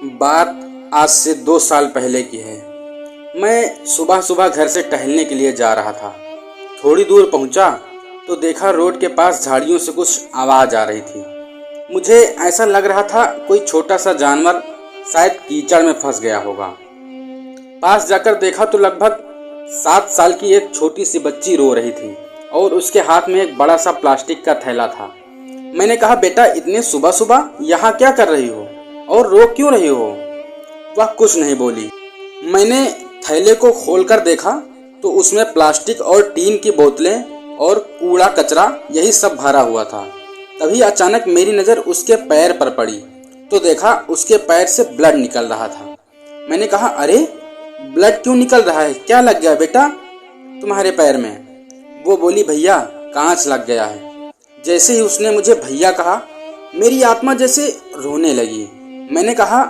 बात आज से 2 साल पहले की है। मैं सुबह सुबह घर से टहलने के लिए जा रहा था। थोड़ी दूर पहुंचा तो देखा रोड के पास झाड़ियों से कुछ आवाज़ आ रही थी। मुझे ऐसा लग रहा था कोई छोटा सा जानवर शायद कीचड़ में फंस गया होगा। पास जाकर देखा तो लगभग 7 साल की एक छोटी सी बच्ची रो रही थी और उसके हाथ में एक बड़ा सा प्लास्टिक का थैला था। मैंने कहा, बेटा इतने सुबह सुबह यहाँ क्या कर रही हो और रो क्यों रही हो? वह कुछ नहीं बोली। मैंने थैले को खोलकर देखा तो उसमें प्लास्टिक और टीन की बोतलें और कूड़ा कचरा यही सब भरा हुआ था। तभी अचानक मेरी नज़र उसके पैर पर पड़ी तो देखा उसके पैर से ब्लड निकल रहा था। मैंने कहा, अरे ब्लड क्यों निकल रहा है? क्या लग गया बेटा तुम्हारे पैर में? वो बोली, भैया कांच लग गया है। जैसे ही उसने मुझे भैया कहा मेरी आत्मा जैसे रोने लगी। मैंने कहा,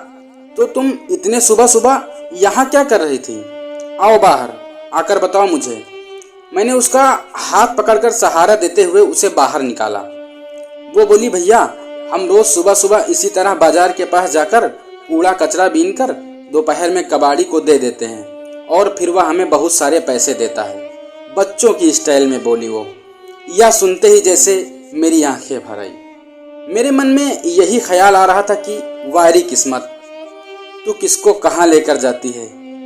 तो तुम इतने सुबह सुबह यहाँ क्या कर रही थी? आओ बाहर आकर बताओ मुझे। मैंने उसका हाथ पकड़कर सहारा देते हुए उसे बाहर निकाला। वो बोली, भैया हम रोज सुबह सुबह इसी तरह बाजार के पास जाकर कूड़ा कचरा बीन कर दोपहर में कबाड़ी को दे देते हैं और फिर वह हमें बहुत सारे पैसे देता है। बच्चों की स्टाइल में बोली वो। यह सुनते ही जैसे मेरी आंखें भर आई। मेरे मन में यही ख्याल आ रहा था कि वारी किस्मत, तू किसको कहाँ लेकर जाती है।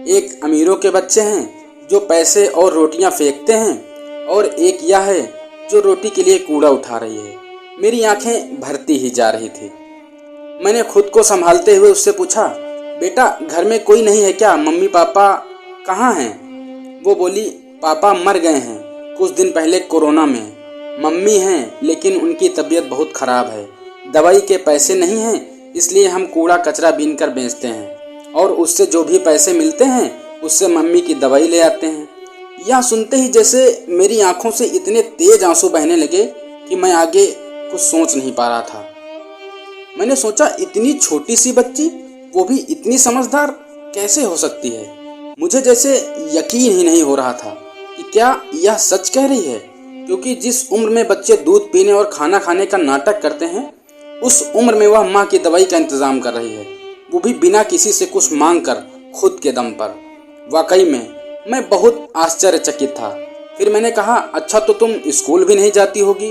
एक अमीरों के बच्चे हैं जो पैसे और रोटियां फेंकते हैं और एक यह है जो रोटी के लिए कूड़ा उठा रही है। मेरी आंखें भरती ही जा रही थी। मैंने खुद को संभालते हुए उससे पूछा, बेटा घर में कोई नहीं है क्या? मम्मी पापा कहाँ हैं? वो बोली, पापा मर गए हैं कुछ दिन पहले कोरोना में। मम्मी हैं लेकिन उनकी तबीयत बहुत ख़राब है। दवाई के पैसे नहीं हैं इसलिए हम कूड़ा कचरा बीन कर बेचते हैं और उससे जो भी पैसे मिलते हैं उससे मम्मी की दवाई ले आते हैं। यह सुनते ही जैसे मेरी आंखों से इतने तेज आंसू बहने लगे कि मैं आगे कुछ सोच नहीं पा रहा था। मैंने सोचा, इतनी छोटी सी बच्ची, वो भी इतनी समझदार कैसे हो सकती है? मुझे जैसे यकीन ही नहीं हो रहा था कि क्या यह सच कह रही है, क्योंकि जिस उम्र में बच्चे दूध पीने और खाना खाने का नाटक करते हैं उस उम्र में वह माँ की दवाई का इंतजाम कर रही है, वो भी बिना किसी से कुछ मांग कर, खुद के दम पर। वाकई में मैं बहुत आश्चर्यचकित था। फिर मैंने कहा, अच्छा तो तुम स्कूल भी नहीं जाती होगी?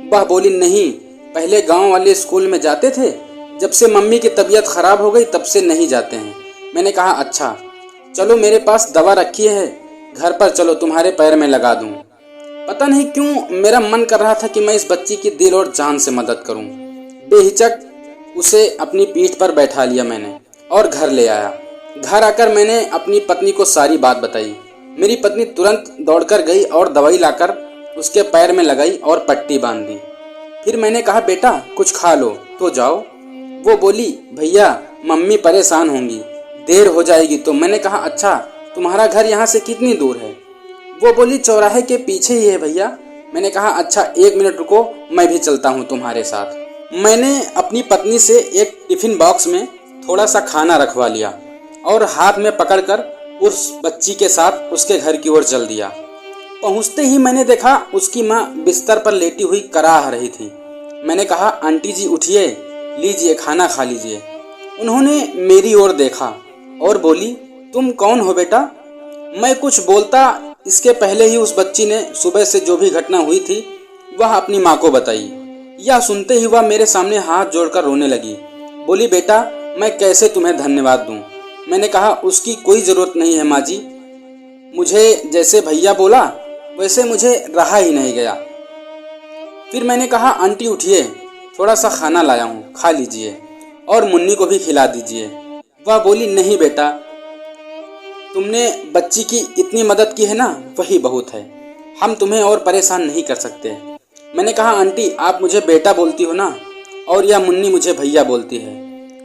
वह बोली, नहीं, पहले गांव वाले स्कूल में जाते थे, जब से मम्मी की तबीयत खराब हो गई तब से नहीं जाते हैं। मैंने कहा, अच्छा चलो मेरे पास दवा रखी है, घर पर चलो तुम्हारे पैर में लगा दूं। पता नहीं क्यों मेरा मन कर रहा था कि मैं इस बच्ची की दिल और जान से मदद करूं। बेहिचक उसे अपनी पीठ पर बैठा लिया मैंने और घर ले आया। घर आकर मैंने अपनी पत्नी को सारी बात बताई। मेरी पत्नी तुरंत दौड़कर गई और दवाई लाकर उसके पैर में लगाई और पट्टी बांध दी। फिर मैंने कहा, बेटा कुछ खा लो तो जाओ। वो बोली, भैया मम्मी परेशान होंगी, देर हो जाएगी तो। मैंने कहा, अच्छा तुम्हारा घर यहाँ से कितनी दूर है? वो बोली, चौराहे के पीछे ही है भैया। मैंने कहा, अच्छा 1 मिनट रुको, मैं भी चलता हूँ तुम्हारे साथ। मैंने अपनी पत्नी से एक टिफिन बॉक्स में थोड़ा सा खाना रखवा लिया और हाथ में पकड़कर उस बच्ची के साथ उसके घर की ओर चल दिया। पहुँचते ही मैंने देखा उसकी माँ बिस्तर पर लेटी हुई कराह रही थी। मैंने कहा, आंटी जी उठिए, लीजिए खाना खा लीजिए। उन्होंने मेरी ओर देखा और बोली, तुम कौन हो बेटा? मैं कुछ बोलता इसके पहले ही उस बच्ची ने सुबह से जो भी घटना हुई थी वह अपनी माँ को बताई। यह सुनते ही वह मेरे सामने हाथ जोड़कर रोने लगी। बोली, बेटा मैं कैसे तुम्हें धन्यवाद दूं? मैंने कहा, उसकी कोई ज़रूरत नहीं है माँ जी। मुझे जैसे भैया बोला वैसे मुझे रहा ही नहीं गया। फिर मैंने कहा, आंटी उठिए, थोड़ा सा खाना लाया हूँ, खा लीजिए और मुन्नी को भी खिला दीजिए। वह बोली, नहीं बेटा, तुमने बच्ची की इतनी मदद की है ना, वही बहुत है, हम तुम्हें और परेशान नहीं कर सकते। मैंने कहा, आंटी आप मुझे बेटा बोलती हो ना, और यह मुन्नी मुझे भैया बोलती है,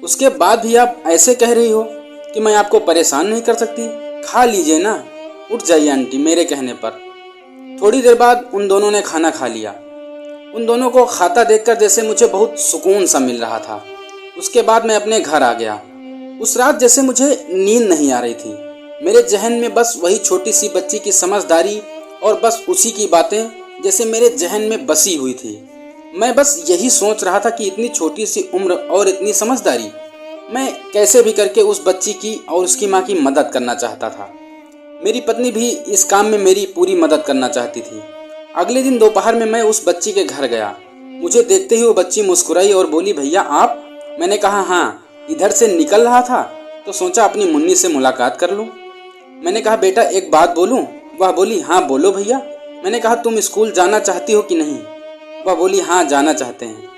उसके बाद भी आप ऐसे कह रही हो कि मैं आपको परेशान नहीं कर सकती? खा लीजिए ना, उठ जाइए आंटी मेरे कहने पर। थोड़ी देर बाद उन दोनों ने खाना खा लिया। उन दोनों को खाता देखकर जैसे मुझे बहुत सुकून सा मिल रहा था। उसके बाद मैं अपने घर आ गया। उस रात जैसे मुझे नींद नहीं आ रही थी। मेरे जहन में बस वही छोटी सी बच्ची की समझदारी और बस उसी की बातें जैसे मेरे जहन में बसी हुई थी। मैं बस यही सोच रहा था कि इतनी छोटी सी उम्र और इतनी समझदारी। मैं कैसे भी करके उस बच्ची की और उसकी माँ की मदद करना चाहता था। मेरी पत्नी भी इस काम में मेरी पूरी मदद करना चाहती थी। अगले दिन दोपहर में मैं उस बच्ची के घर गया। मुझे देखते ही वो बच्ची मुस्कुराई और बोली, भैया आप? मैंने कहा हाँ, इधर से निकल रहा था तो सोचा अपनी मुन्नी से मुलाकात कर लूं। मैंने कहा बेटा एक बात बोलूं? वह बोली हाँ बोलो भैया। मैंने कहा तुम स्कूल जाना चाहती हो कि नहीं? वह बोली हाँ जाना चाहते हैं।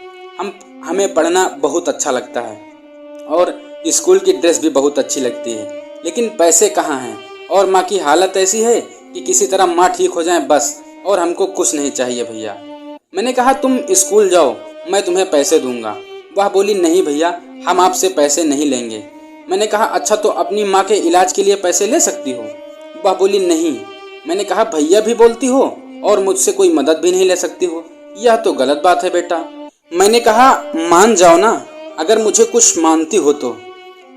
हमें पढ़ना बहुत अच्छा लगता है और स्कूल की ड्रेस भी बहुत अच्छी लगती है, लेकिन पैसे कहाँ हैं और माँ की हालत ऐसी है कि किसी तरह माँ ठीक हो जाए बस, और हमको कुछ नहीं चाहिए भैया। मैंने कहा तुम स्कूल जाओ, मैं तुम्हें पैसे दूंगा। वह बोली नहीं भैया, हम आपसे पैसे नहीं लेंगे। मैंने कहा अच्छा तो अपनी माँ के इलाज के लिए पैसे ले सकती हो? वह बोली नहीं। मैंने कहा भैया भी बोलती हो और मुझसे कोई मदद भी नहीं ले सकती हो, यह तो गलत बात है बेटा। मैंने कहा मान जाओ ना, अगर मुझे कुछ मानती हो तो।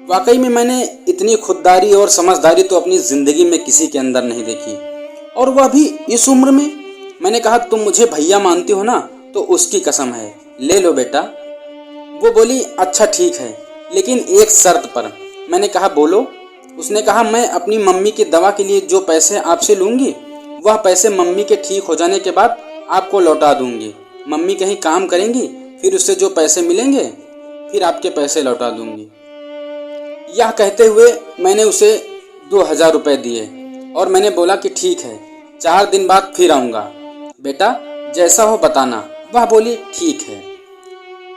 वाकई में मैंने इतनी खुददारी और समझदारी तो अपनी जिंदगी में किसी के अंदर नहीं देखी, और वह भी इस उम्र में। मैंने कहा तुम मुझे भैया मानती हो ना, तो उसकी कसम है, ले लो बेटा। वो बोली अच्छा ठीक है, लेकिन एक शर्त पर। मैंने कहा बोलो। उसने कहा मैं अपनी मम्मी की दवा के लिए जो पैसे आपसे लूँगी, वह पैसे मम्मी के ठीक हो जाने के बाद आपको लौटा दूंगी। मम्मी कहीं काम करेंगी, फिर उससे जो पैसे मिलेंगे फिर आपके पैसे लौटा दूंगी। यह कहते हुए मैंने उसे 2000 रुपये दिए और मैंने बोला कि ठीक है, 4 दिन बाद फिर आऊँगा, बेटा जैसा हो बताना। वह बोली ठीक है।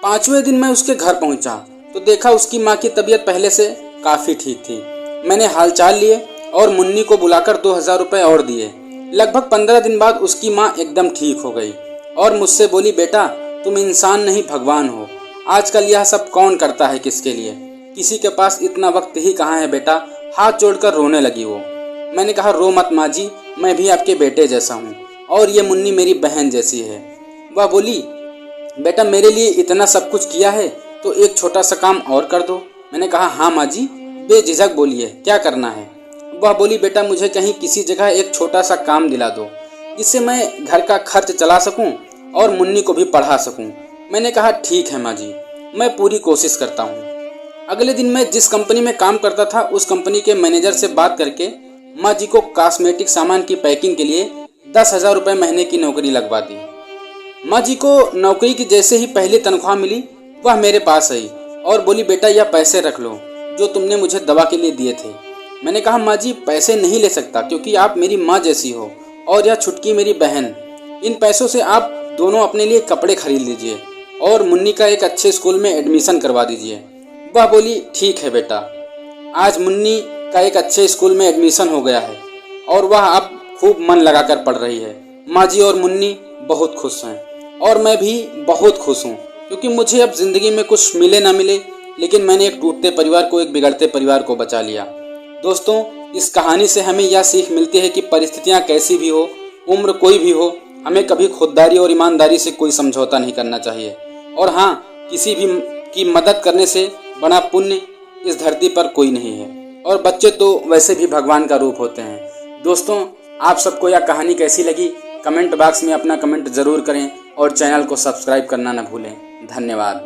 5वें दिन मैं उसके घर पहुंचा तो देखा उसकी माँ की तबीयत पहले से काफ़ी ठीक थी। मैंने हालचाल लिए और मुन्नी को बुलाकर 2000 रुपये और दिए। लगभग 15 दिन बाद उसकी माँ एकदम ठीक हो गई और मुझसे बोली बेटा तुम इंसान नहीं भगवान हो, आजकल यह सब कौन करता है किसके लिए, किसी के पास इतना वक्त ही कहाँ है बेटा। हाथ जोड़कर रोने लगी वो। मैंने कहा रो मत माँ जी, मैं भी आपके बेटे जैसा हूँ और ये मुन्नी मेरी बहन जैसी है। वह बोली बेटा मेरे लिए इतना सब कुछ किया है तो एक छोटा सा काम और कर दो। मैंने कहा हाँ माँ जी, बेझिझक बोलिए क्या करना है। वह बोली बेटा मुझे कहीं किसी जगह एक छोटा सा काम दिला दो जिससे मैं घर का खर्च चला सकूं और मुन्नी को भी पढ़ा सकूं। मैंने कहा ठीक है माँ जी, मैं पूरी कोशिश करता हूँ। अगले दिन मैं जिस कंपनी में काम करता था उस कंपनी के मैनेजर से बात करके माँ जी को कॉस्मेटिक सामान की पैकिंग के लिए 10,000 रुपये महीने की नौकरी लगवा दी। माँ जी को नौकरी की जैसे ही पहली तनख्वाह मिली वह मेरे पास आई और बोली बेटा यह पैसे रख लो जो तुमने मुझे दवा के लिए दिए थे। मैंने कहा माँ जी पैसे नहीं ले सकता क्योंकि आप मेरी माँ जैसी हो और यह छुटकी मेरी बहन। इन पैसों से आप दोनों अपने लिए कपड़े खरीद लीजिए और मुन्नी का एक अच्छे स्कूल में एडमिशन करवा दीजिए। वह बोली ठीक है बेटा। आज मुन्नी का एक अच्छे स्कूल में एडमिशन हो गया है और वह अब खूब मन लगाकर पढ़ रही है। माँ जी और मुन्नी बहुत खुश हैं और मैं भी बहुत खुश हूँ क्योंकि मुझे अब जिंदगी में कुछ मिले ना मिले, लेकिन मैंने एक टूटते परिवार को, एक बिगड़ते परिवार को बचा लिया। दोस्तों इस कहानी से हमें यह सीख मिलती है कि परिस्थितियाँ कैसी भी हो, उम्र कोई भी हो, हमें कभी खुददारी और ईमानदारी से कोई समझौता नहीं करना चाहिए। और हाँ, किसी भी की मदद करने से बड़ा पुण्य इस धरती पर कोई नहीं है, और बच्चे तो वैसे भी भगवान का रूप होते हैं। दोस्तों आप सबको यह कहानी कैसी लगी कमेंट बॉक्स में अपना कमेंट ज़रूर करें और चैनल को सब्सक्राइब करना न भूलें। धन्यवाद।